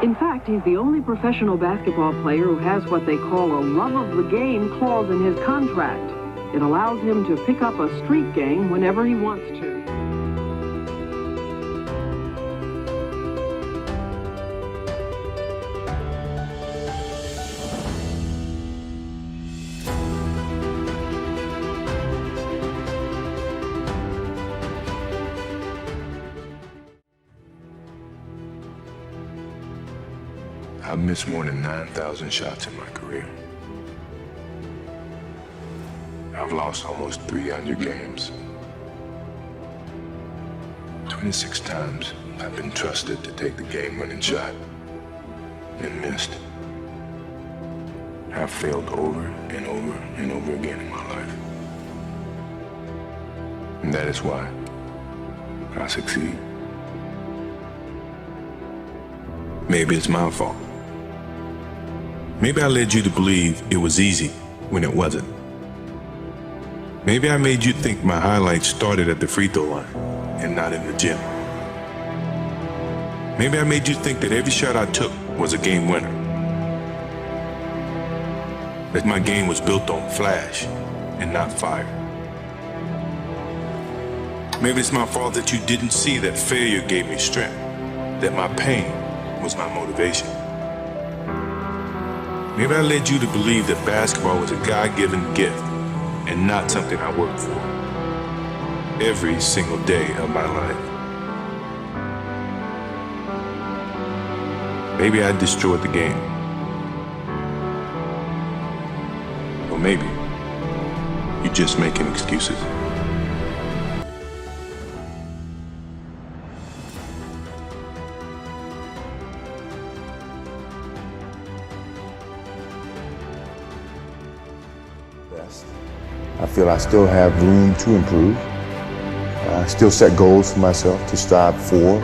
In fact, he's the only professional basketball player who has what they call a love of the game clause in his contract. It allows him to pick up a street game whenever he wants to. I've missed more than 9,000 shots in my career. I've lost almost 300 games. 26 times I've been trusted to take the game-winning shot and missed. I've failed over and over and over again in my life. And that is why I succeed. Maybe it's my fault. Maybe I led you to believe it was easy when it wasn't. Maybe I made you think my highlights started at the free throw line and not in the gym. Maybe I made you think that every shot I took was a game winner. That my game was built on flash and not fire. Maybe it's my fault that you didn't see that failure gave me strength, that my pain was my motivation. Maybe I led you to believe that basketball was a God-given gift and not something I worked for every single day of my life. Maybe I destroyed the game. Or maybe you're just making excuses. I feel I still have room to improve. I still set goals for myself to strive for.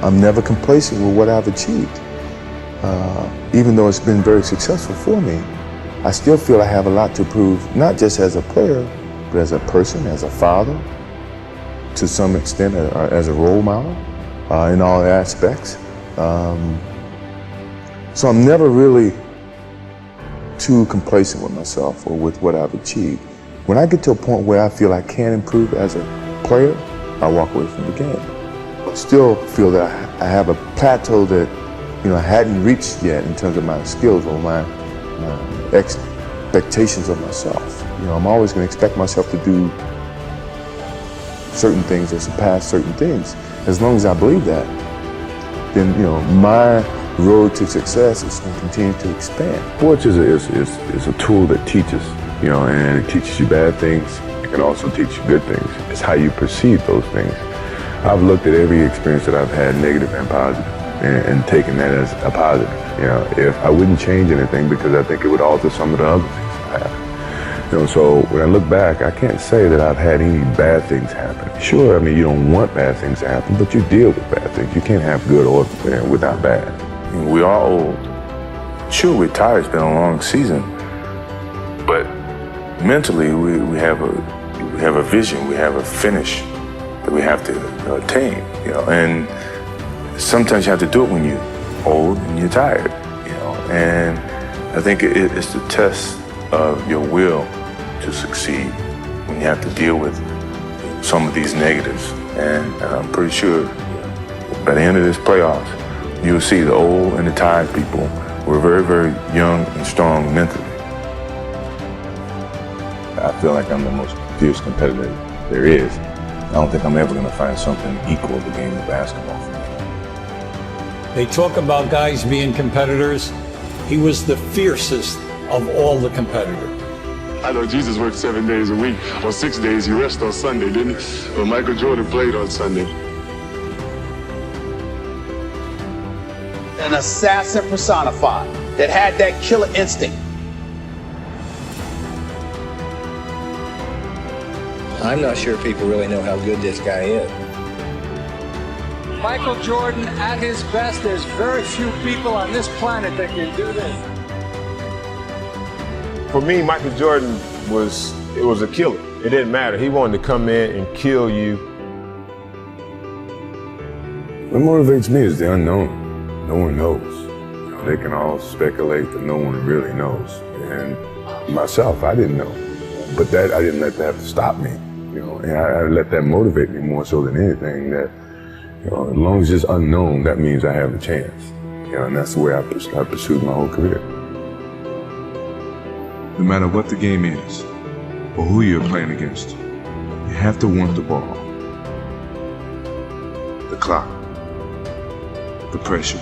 I'm never complacent with what I've achieved. Even though it's been very successful for me, I still feel I have a lot to prove, not just as a player, but as a person, as a father, to some extent as a role model in all aspects. So I'm never really too complacent with myself or with what I've achieved. When I get to a point where I feel I can improve as a player, I walk away from the game. I still feel that I have a plateau that I hadn't reached yet in terms of my skills or my expectations of myself. I'm always going to expect myself to do certain things or surpass certain things. As long as I believe that, then my road to success is going to continue to expand. Sports is a tool that teaches, and it teaches you bad things. It can also teach you good things. It's how you perceive those things. I've looked at every experience that I've had, negative and positive, and taken that as a positive. If I wouldn't change anything because I think it would alter some of the other things I have. So when I look back, I can't say that I've had any bad things happen. Sure, you don't want bad things to happen, but you deal with bad things. You can't have good or without bad. We are old. Sure, we're tired. It's been a long season, but mentally, we have a vision. We have a finish that we have to attain. And sometimes you have to do it when you're old and you're tired. And I think it's the test of your will to succeed when you have to deal with some of these negatives. And I'm pretty sure by the end of this playoffs, you'll see the old and the tired people were very, very young and strong mentally. I feel like I'm the most fierce competitor there is. I don't think I'm ever going to find something equal to the game of basketball for me. They talk about guys being competitors. He was the fiercest of all the competitors. I know Jesus worked 7 days a week, or 6 days. He rested on Sunday, didn't he? But Michael Jordan played on Sunday. An assassin personified that had that killer instinct. I'm not sure people really know how good this guy is. Michael Jordan at his best, there's very few people on this planet that can do this. For me, Michael Jordan was a killer. It didn't matter. He wanted to come in and kill you. What motivates me is the unknown. no one knows. You know, they can all speculate, but no one really knows. And myself, I didn't know. But that I didn't let that stop me. You know, and I let that motivate me more so than anything. That, you know, as long as it's unknown, that means I have a chance. You know, and that's the way I pursued my whole career. No matter what the game is, or who you're playing against, you have to want the ball. The clock. The pressure.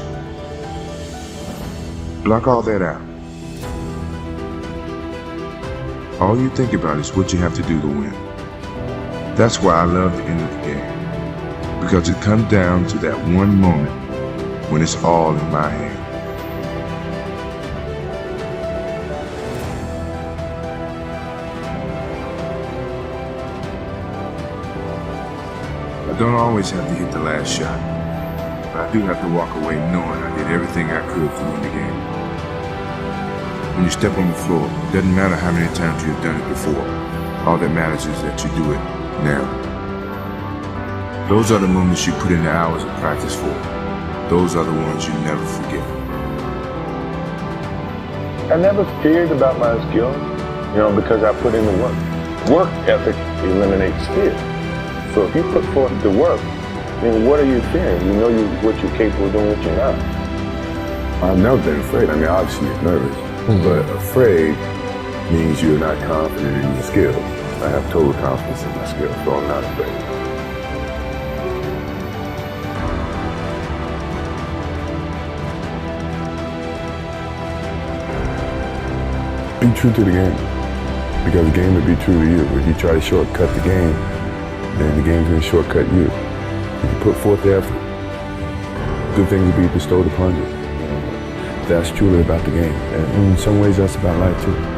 Block all that out. All you think about is what you have to do to win. That's why I love the end of the game. Because it comes down to that one moment when it's all in my hand. I don't always have to hit the last shot, but I do have to walk away knowing I did everything I could to win the game. When you step on the floor, it doesn't matter how many times you've done it before. All that matters is that you do it now. Those are the moments you put in the hours of practice for. Those are the ones you never forget. I never feared about my skills, you know, because I put in the work. Work ethic eliminates fear. So if you put forth the work, then what are you fearing? You know what you're capable of doing, what you're not. I've never been afraid. I mean, obviously you're nervous, but afraid means you're not confident in your skills. I have total confidence in my skills, so I'm not afraid. Be true to the game, because the game will be true to you. If you try to shortcut the game, then the game's going to shortcut you. If you put forth the effort, good things will be bestowed upon you. That's truly about the game. And in some ways, that's about life too.